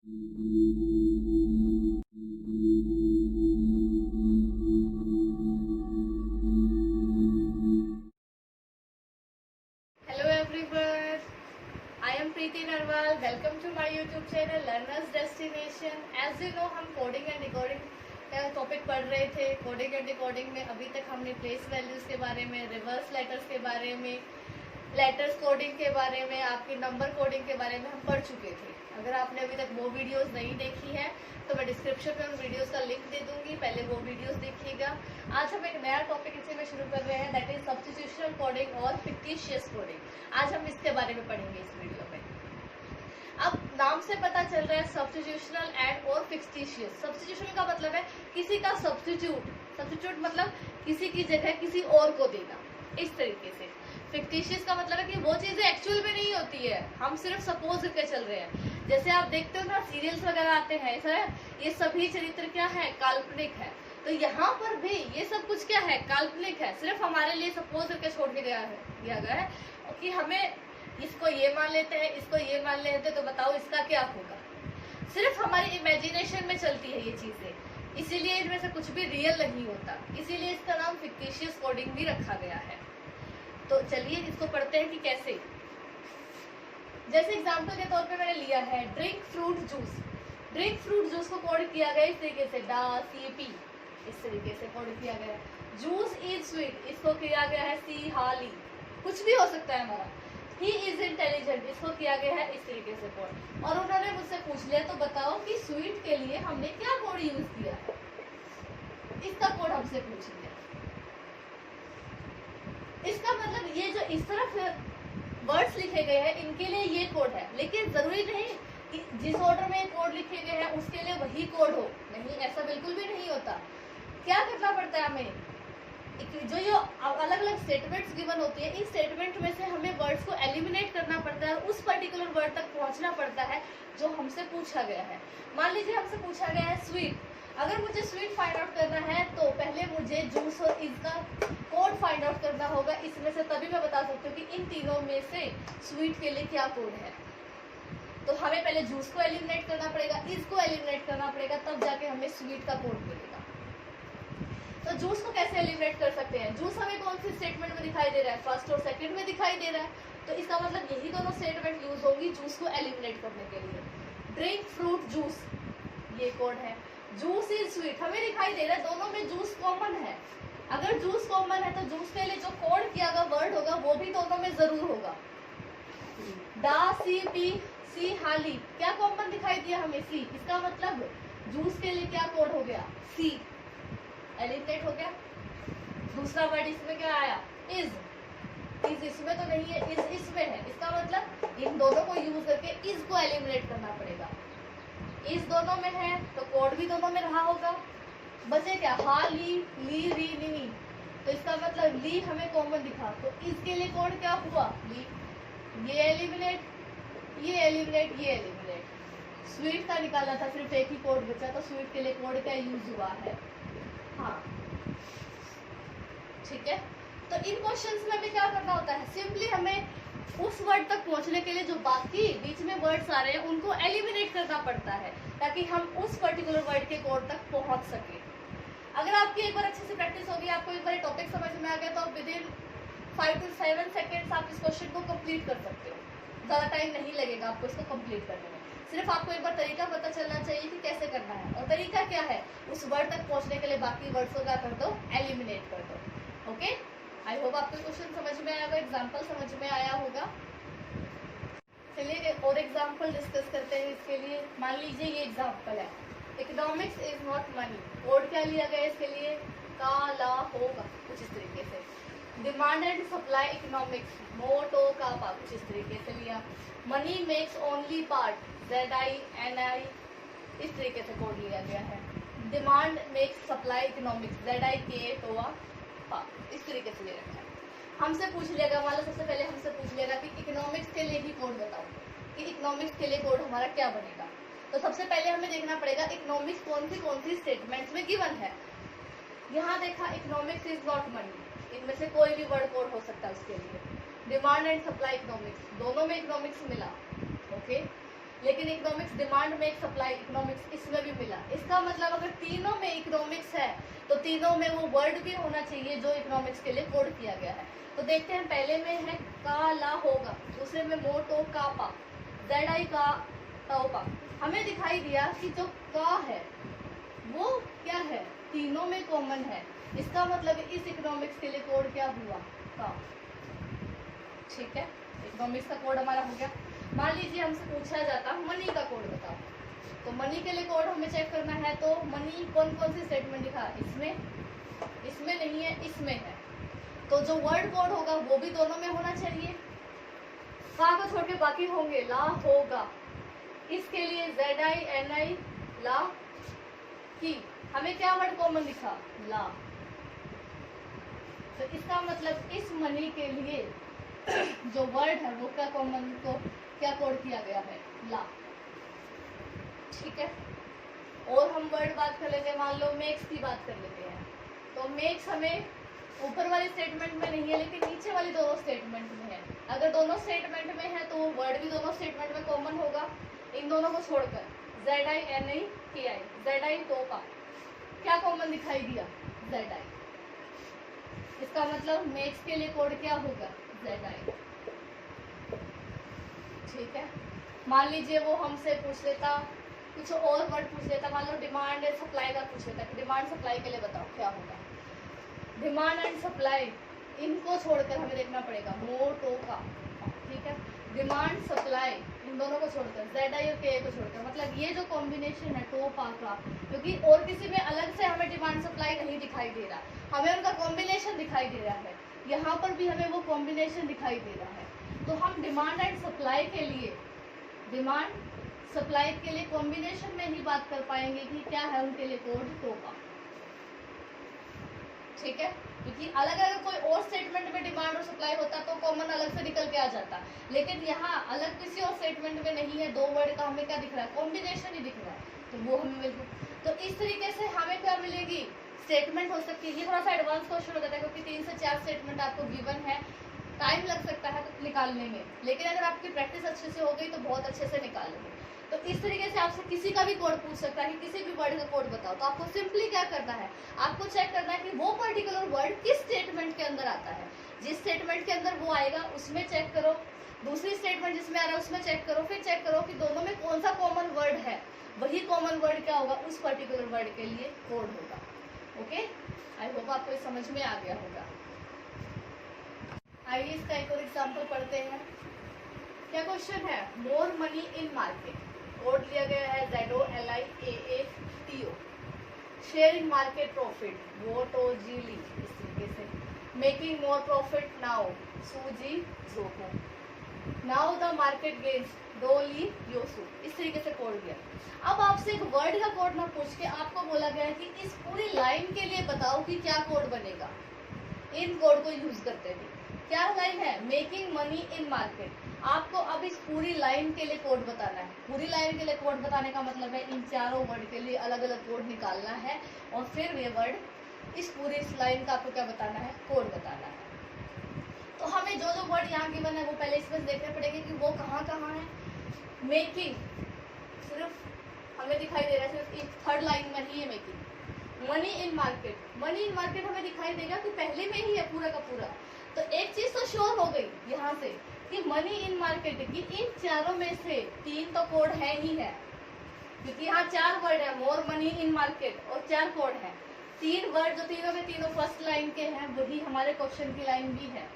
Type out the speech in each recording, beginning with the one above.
Hello everyone, I am Preeti Narwal. Welcome to my YouTube channel Learners Destination. As you know, हम coding and decoding का topic पढ़ रहे थे। Coding and decoding में अभी तक हमने प्लेस वैल्यूज के बारे में, रिवर्स लेटर्स के बारे में, लेटर्स कोडिंग के बारे में, आपकी नंबर कोडिंग के बारे में हम पढ़ चुके थे। अगर आपने अभी तक वो वीडियोस नहीं देखी है तो मैं डिस्क्रिप्शन में उन वीडियोस का लिंक दे दूंगी, पहले वो वीडियोस देखिएगा। आज हम एक नया टॉपिक इसी में शुरू कर रहे हैं, दैट इज सब्स्टिट्यूशनल कोडिंग और फिक्टिशियस कोडिंग। आज हम इसके बारे में पढ़ेंगे इस वीडियो में। अब नाम से पता चल रहा है सब्स्टिट्यूशनल एंड और फिक्टिशियस। सब्स्टिट्यूशन का मतलब है किसी का सब्स्टिट्यूट, सब्स्टिट्यूट मतलब किसी की जगह किसी और को देना, इस तरीके से। फिक्टिशियस का मतलब है कि वो चीजें एक्चुअल में नहीं होती है, हम सिर्फ सपोज करके चल रहे हैं। जैसे आप देखते हो ना सीरियल्स वगैरह आते हैं सर, ये सभी चरित्र क्या है, काल्पनिक है। तो यहाँ पर भी ये सब कुछ क्या है, काल्पनिक है, सिर्फ हमारे लिए सपोज करके छोड़ के दिया गया है कि हमें इसको ये मान लेते हैं, इसको ये मान लेते हैं, तो बताओ इसका क्या होगा। सिर्फ हमारी इमेजिनेशन में चलती है ये चीजें, इसीलिए इनमें से कुछ भी रियल नहीं होता, इसीलिए इसका नाम फिक्टिशियस कोडिंग भी रखा गया है। तो चलिए इसको पढ़ते हैं कि कैसे। जैसे एग्जांपल के तौर पे मैंने लिया है drink fruit juice. Drink fruit juice को कोड किया गया इस तरीके से, डा सी पी, इस तरीके से कोड किया गया है। जूस इज स्वीट, इसको किया गया है सी हाली, कुछ भी हो सकता है हमारा। ही इज इंटेलिजेंट, इसको किया गया है इस तरीके से कोड। और उन्होंने मुझसे पूछ लिया तो बताओ कि स्वीट के लिए हमने क्या कोड यूज किया है, इसका कोड हमसे पूछ लिया। इसका मतलब ये जो इस तरफ वर्ड्स लिखे गए हैं इनके लिए ये कोड है, लेकिन जरूरी नहीं कि जिस ऑर्डर में कोड लिखे गए हैं उसके लिए वही कोड हो, नहीं, ऐसा बिल्कुल भी नहीं होता। क्या करना पड़ता है हमें, जो अलग अलग स्टेटमेंट्स गिवन होती है, इस स्टेटमेंट में से हमें वर्ड्स को एलिमिनेट करना पड़ता है और उस पर्टिकुलर वर्ड तक पहुंचना पड़ता है जो हमसे पूछा गया है। मान लीजिए हमसे पूछा गया है स्वीट, अगर मुझे स्वीट फाइंड आउट करना है तो पहले मुझे जूस और इसका कोड फाइंड आउट करना होगा। इसमें से तभी मैं बता सकती हूँ कि इन तीनों में से स्वीट के लिए क्या कोड है। तो हमें पहले जूस को एलिमिनेट करना पड़ेगा, इसको एलिमिनेट करना पड़ेगा, तब जाके हमें स्वीट का कोड मिलेगा। तो जूस को कैसे एलिमिनेट कर सकते हैं, जूस हमें कौन सी स्टेटमेंट में दिखाई दे रहा है, फर्स्ट और सेकंड में दिखाई दे रहा है, तो इसका मतलब यही दोनों स्टेटमेंट यूज होगी जूस को एलिमिनेट करने के लिए। ड्रिंक फ्रूट जूस, ये कोड है। जूस इज स्वीट, हमें दिखाई दे रहा है दोनों में जूस कॉमन है। अगर जूस कॉमन है तो जूस के लिए जो कोड किया गया वर्ड होगा वो भी दोनों में जरूर होगा। डा सी पी सी हाली, क्या कॉमन दिखाई दिया हमें, सी, इसका मतलब जूस के लिए क्या कोड हो गया, सी, एलिमिनेट हो गया। दूसरा वर्ड इसमें क्या आया, इज इसमें तो नहीं है, इज इसमें है, इसका मतलब इन दोनों को यूज करके इज को एलिमिनेट करना पड़ेगा। इस दोनों में है तो कोड भी दोनों में रहा होगा। बचे क्या, हा ली ली री नी, तो इसका मतलब ली हमें कॉमन दिखा, तो इसके लिए कोड क्या हुआ, ली। ये एलिमिनेट, ये एलिमिनेट, ये एलिमिनेट। स्वीट का निकाला था, सिर्फ एक ही कोड बचा, तो स्वीट के लिए कोड क्या यूज हुआ है, हाँ, ठीक है। तो इन क्वेश्चंस में भी क्या करना होता है, सिंपली हमें उस वर्ड तक पहुंचने के लिए जो बाकी बीच में वर्ड्स आ रहे हैं उनको एलिमिनेट करना पड़ता है, ताकि हम उस पर्टिकुलर वर्ड के कोड तक पहुंच सके। अगर आपकी एक बार अच्छे से प्रैक्टिस होगी, आपको एक बार टॉपिक समझ में आ गया, तो आप विद इन 5 to 7 सेकेंड्स आप इस क्वेश्चन को कंप्लीट कर सकते हो। ज़्यादा टाइम नहीं लगेगा आपको इसको कंप्लीट करने में, सिर्फ आपको एक बार तरीका पता चलना चाहिए कि कैसे करना है। और तरीका क्या है, उस वर्ड तक पहुंचने के लिए बाकी वर्ड्स को क्या कर दो, एलिमिनेट कर दो। ओके, आई होप आपको क्वेश्चन समझ में आया होगा, एग्जाम्पल समझ में आया होगा। चलिए और एग्जाम्पल डिस्कस करते हैं इसके लिए। मान लीजिए ये एग्जाम्पल है, economics is not money, code क्या लिया गया इसके लिए, काला होगा, कुछ इस तरीके से। डिमांड एंड सप्लाई इकोनॉमिक्स, मोटो का पा, कुछ इस तरीके से लिया। Money makes only part, ZINI, इस तरीके से कोड लिया गया है। Demand makes supply economics, ZIK टोआ पा, इस तरीके से ले रखा है। हमसे पूछ लिया, मान लो सबसे पहले हमसे पूछ लिया कि इकोनॉमिक्स के लिए ही कोड बताओ कि इकोनॉमिक्स के लिए कोड हमारा क्या बनेगा। तो सबसे पहले हमें देखना पड़ेगा इकोनॉमिक्स कौन सी स्टेटमेंट्स में गिवन है। यहाँ देखा इकोनॉमिक्स इज नॉट मनी, इनमें से कोई भी वर्ड कोड हो सकता है उसके लिए। डिमांड एंड सप्लाई इकोनॉमिक्स, दोनों में इकोनॉमिक्स मिला, ओके। लेकिन इकोनॉमिक्स डिमांड में एक सप्लाई इकोनॉमिक्स इसमें भी मिला। इसका मतलब अगर तीनों में इकोनॉमिक्स है तो तीनों में वो वर्ड भी होना चाहिए जो इकोनॉमिक्स के लिए कोड किया गया है। तो देखते हैं, पहले में है का ला होगा, दूसरे में मो टो का पा, जेड आई का ताओ पा। हमें दिखाई दिया कि जो का है वो क्या है, तीनों में कॉमन है। इसका मतलब इस इकोनॉमिक्स के लिए कोड क्या हुआ, का। ठीक है, इकोनॉमिक्स का कोड हमारा हो गया। मान लीजिए हमसे पूछा जाता मनी का कोड बताओ, तो मनी के लिए कोड हमें चेक करना है। तो मनी कौन कौन सी स्टेटमेंट लिखा, इसमें नहीं है, इसमें है। तो जो वर्ड कोड होगा वो भी दोनों में होना चाहिए। का को छोड़ के बाकी होंगे, ला होगा, इसके लिए जेड आई एन आई ला की। हमें क्या वर्ड कॉमन लिखा, ला। तो इसका मतलब इस मनी के लिए जो वर्ड है वो क्या कॉमन, तो क्या कोड किया गया है, ला। ठीक है, और हम वर्ड बात कर लेते हैं। मान लो मेक्स की बात कर लेते हैं। तो मेक्स हमें ऊपर वाली स्टेटमेंट में नहीं है लेकिन नीचे वाली दोनों स्टेटमेंट में है। अगर दोनों स्टेटमेंट में है तो वो वर्ड भी दोनों स्टेटमेंट में कॉमन होगा। इन दोनों को छोड़कर जेड आई एन आई के आई, जेड आई तो का क्या कॉमन दिखाई दिया, जेड आई। इसका मतलब मेक्स के लिए कोड क्या होगा, जेड आई। ठीक है, मान लीजिए वो हमसे पूछ लेता कुछ और वर्ड पूछ लेता, मान लो डिमांड एंड सप्लाई का पूछ लेता कि डिमांड सप्लाई के लिए बताओ क्या होगा। डिमांड एंड सप्लाई इनको छोड़कर हमें देखना पड़ेगा मो टो का। ठीक है, डिमांड सप्लाई इन दोनों को छोड़कर, जेड आई और के को छोड़कर, मतलब ये जो कॉम्बिनेशन है टो पा का, क्योंकि और किसी में अलग से हमें डिमांड सप्लाई नहीं दिखाई दे रहा, हमें उनका कॉम्बिनेशन दिखाई दे रहा है। यहाँ पर भी हमें वो कॉम्बिनेशन दिखाई दे रहा है। तो हम डिमांड एंड सप्लाई के लिए, डिमांड सप्लाई के लिए कॉम्बिनेशन में ही बात कर पाएंगे कि क्या है उनके लिए कोड टो का। ठीक है, क्योंकि अलग अलग कोई और स्टेटमेंट में डिमांड और सप्लाई होता तो कॉमन अलग से निकल के आ जाता, लेकिन यहाँ अलग किसी और स्टेटमेंट में नहीं है। दो वर्ड का हमें क्या दिख रहा है, कॉम्बिनेशन ही दिख रहा है, तो वो हमें मिल गई। तो इस तरीके से हमें क्या मिलेगी, स्टेटमेंट हो सकती है। ये थोड़ा सा एडवांस क्वेश्चन हो जाता है क्योंकि 3 से 4 स्टेटमेंट आपको गिवन है, टाइम लग सकता है निकालने में, लेकिन अगर आपकी प्रैक्टिस अच्छे से हो गई तो बहुत अच्छे से निकाल लेंगे। तो इस तरीके से आपसे किसी का भी कोड पूछ सकता है कि किसी भी वर्ड का कोड बताओ, तो आपको सिंपली क्या करना है, आपको चेक करना है कि वो पर्टिकुलर वर्ड किस स्टेटमेंट के अंदर आता है। जिस स्टेटमेंट के अंदर वो आएगा उसमें चेक करो, दूसरी स्टेटमेंट जिसमें आ रहा है उसमें चेक करो, फिर चेक करो कि दोनों में कौन सा कॉमन वर्ड है, वही कॉमन वर्ड क्या होगा, उस पर्टिकुलर वर्ड के लिए कोड होगा। ओके, आई होप आपको ये समझ में आ गया होगा। आइए इसका एक और एग्जाम्पल पढ़ते हैं। क्या क्वेश्चन है, more money in market, code लिया गया है ZOLIAATO, share in market profit WOTOGLI, इस तरीके से मेकिंग मोर प्रॉफिट नाउ सूजी जोको, नाउ द मार्केट गेन्स डोली योसु, इस तरीके से कोड दिया। अब आपसे एक वर्ड का कोड ना पूछ के आपको बोला गया है कि इस पूरी लाइन के लिए बताओ कि क्या कोड बनेगा इन कोड को यूज करते हुए। क्या लाइन है, मेकिंग मनी इन मार्केट। आपको अब इस पूरी लाइन के लिए कोड बताना है। पूरी लाइन के लिए कोड बताने का मतलब है इन चारों वर्ड के लिए अलग अलग कोड निकालना है और फिर ये वर्ड इस पूरी इस लाइन का आपको क्या बताना है, कोड बताना है। तो हमें जो जो वर्ड यहाँ गिवन है वो पहले इसमें देखने पड़ेंगे कि वो कहाँ कहाँ है। मेकिंग सिर्फ हमें दिखाई दे रहा है, सिर्फ इस थर्ड लाइन में ही है making. Money in market, money in market हमें दिखाई देगा कि पहले में ही है पूरा का पूरा। तो एक चीज तो श्योर हो गई यहाँ से कि मनी इन मार्केट की इन चारों में से 3 तो कोड है ही है, क्योंकि यहाँ 4 वर्ड है, मोर मनी इन मार्केट और 4 कोड है। 3 वर्ड जो तीनों में तीनों फर्स्ट लाइन के हैं वही हमारे क्वेश्चन की लाइन भी है।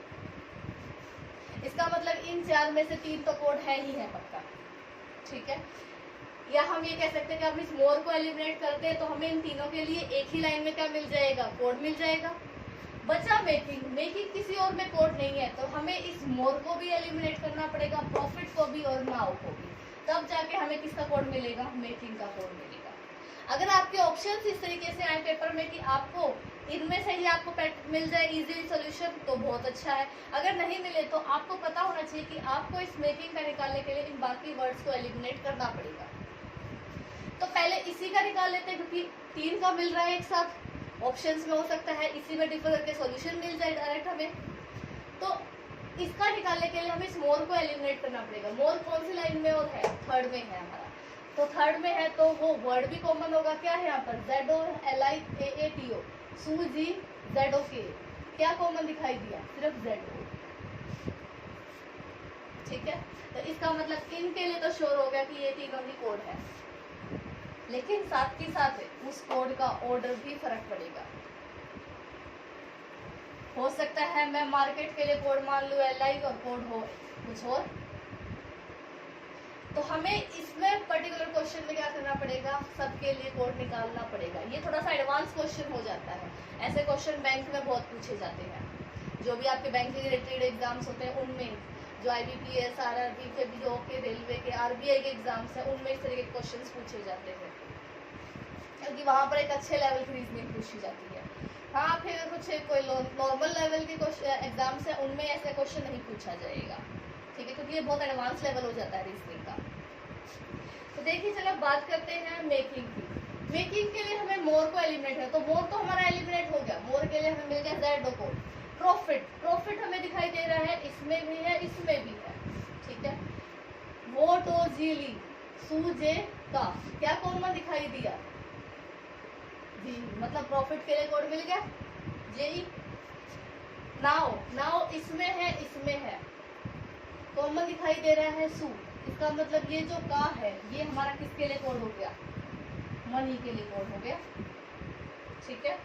इसका मतलब इन 4 में से 3 तो कोड है ही है पक्का। ठीक है, या हम ये कह सकते हैं कि हम इस मोर को एलिमिनेट करते हैं तो हमें इन तीनों के लिए एक ही लाइन में क्या मिल जाएगा, कोड मिल जाएगा। बचा मेकिंग, मेकिंग किसी और में कोड नहीं है तो हमें इस मोर को भी एलिमिनेट करना पड़ेगा, प्रॉफिट को भी और नाउ को भी, तब जाके हमें किसका कोड मिलेगा, मेकिंग का कोड मिलेगा। अगर आपके ऑप्शंस इस तरीके से आए पेपर में कि आपको इनमें से ही आपको मिल जाए इजी सोल्यूशन तो बहुत अच्छा है। अगर नहीं मिले तो आपको पता होना चाहिए कि आपको इस मेकिंग का निकालने के लिए इन बाकी वर्ड्स को एलिमिनेट करना पड़ेगा। तो पहले इसी का निकाल लेते हैं क्योंकि 3 का मिल रहा है एक साथ, ऑप्शंस में हो सकता है इसी में डिफर करके सॉल्यूशन मिल जाए डायरेक्ट हमें। तो इसका निकालने के लिए हमें इस मोर को एलिमिनेट करना पड़ेगा। मोर कौन सी लाइन में और है, थर्ड में है हमारा, तो थर्ड में है तो वो वर्ड भी कॉमन होगा। क्या है यहाँ पर, ZOLIAATO, सूजी ZOK, क्या कॉमन दिखाई दिया, सिर्फ ZO। ठीक है, तो इसका मतलब इनके लिए तो श्योर हो गया कि ये तीनों ही कोड है, लेकिन साथ के साथ उस कोड का ऑर्डर भी फर्क पड़ेगा। हो सकता है मैं मार्केट के लिए कोड मान लूँ LI और कोड हो कुछ और, तो हमें इसमें पर्टिकुलर क्वेश्चन में क्या करना पड़ेगा, सबके लिए कोड निकालना पड़ेगा। ये थोड़ा सा एडवांस क्वेश्चन हो जाता है, ऐसे क्वेश्चन बैंक में बहुत पूछे जाते हैं। जो भी आपके बैंक के रिलेटेड एग्जाम्स होते हैं उनमें, जो IBPS, RRB के, BO के, रेलवे के, RBI के एग्जाम्स हैं, उनमें इस तरह के क्वेश्चन पूछे जाते हैं, क्योंकि वहाँ पर एक अच्छे लेवल की रीजनिंग पूछी जाती है। हाँ, फिर कुछ कोई नॉर्मल लेवल के एग्जाम्स हैं उनमें ऐसा क्वेश्चन नहीं पूछा जाएगा, ठीक है, क्योंकि ये बहुत एडवांस लेवल हो जाता है रीजनिंग का। तो देखिए चलो बात करते हैं मेकिंग की। मेकिंग के लिए हमें मोर को एलिमिनेट है, तो मोर तो हमारा एलिमिनेट हो गया, मोर के लिए हमें मिल गया ZO को। प्रॉफिट, प्रॉफिट हमें दिखाई दे रहा है, इसमें भी है, इसमें भी है, ठीक है। वोटोजिली, सूजे का, क्या कॉमन दिखाई दिया, जी, मतलब प्रॉफिट के लिए कोड मिल गया JE। नाउ, नाउ इसमें है, इसमें है, कॉमन दिखाई दे रहा है सू, इसका मतलब ये जो का है ये हमारा किसके लिए कोड हो गया, मनी के लिए कोड हो गया, ठीक है,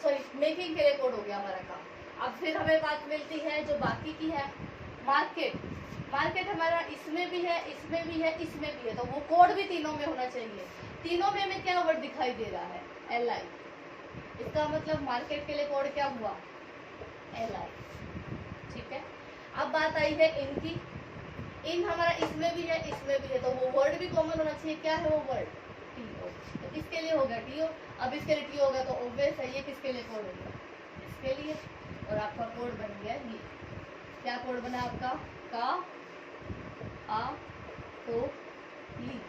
सॉरी मेकिंग के लिए कोड हो गया हमारा का। अब फिर हमें बात मिलती है जो बाकी की है, मार्केट। मार्केट हमारा इसमें भी है, इसमें भी है, इसमें भी है, तो वो कोड भी तीनों में होना चाहिए। तीनों में हमें क्या वर्ड दिखाई दे रहा है, LI, इसका मतलब मार्केट के लिए कोड क्या हुआ, LI, ठीक है। अब बात आई है इनकी, इन हमारा इसमें भी है, इसमें भी है, तो वो वर्ड भी कॉमन होना चाहिए। क्या है वो वर्ड, TO, तो इसके लिए होगा TO। अब इसके लिए TO होगा तो ऑब्वियस है ये किसके लिए कोड होगा, इसके लिए, और आपका कोड बन गया ये। क्या कोड बना आपका, का, आ, तो, ली।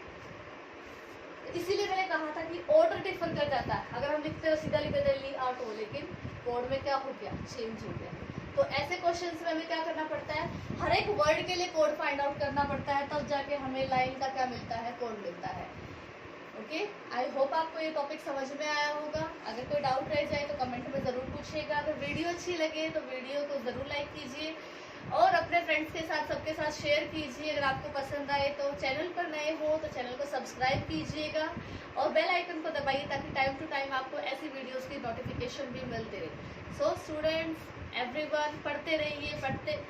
इसीलिए मैंने कहा था कि ऑर्डर डिफर कर जाता है, अगर हम लिखते हो सीधा लिखते ली आ तो, लेकिन कोड में क्या हो गया, चेंज हो गया। तो ऐसे क्वेश्चंस में हमें क्या करना पड़ता है, हर एक वर्ड के लिए कोड फाइंड आउट करना पड़ता है, तब जाके हमें लाइन का क्या मिलता है, कोड मिलता है। ओके, आई होप आपको ये टॉपिक समझ में आया होगा। अगर कोई डाउट रह जाए तो कमेंट में ज़रूर पूछिएगा। अगर वीडियो अच्छी लगे तो वीडियो को ज़रूर लाइक कीजिए और अपने फ्रेंड्स के साथ, सबके साथ शेयर कीजिए। अगर आपको पसंद आए तो चैनल पर नए हो तो चैनल को सब्सक्राइब कीजिएगा और बेल आइकन को दबाइए ताकि टाइम टू टाइम आपको ऐसी वीडियोस की नोटिफिकेशन भी मिलते रहे। सो स्टूडेंट्स, एवरीवन, पढ़ते रहिए, पढ़ते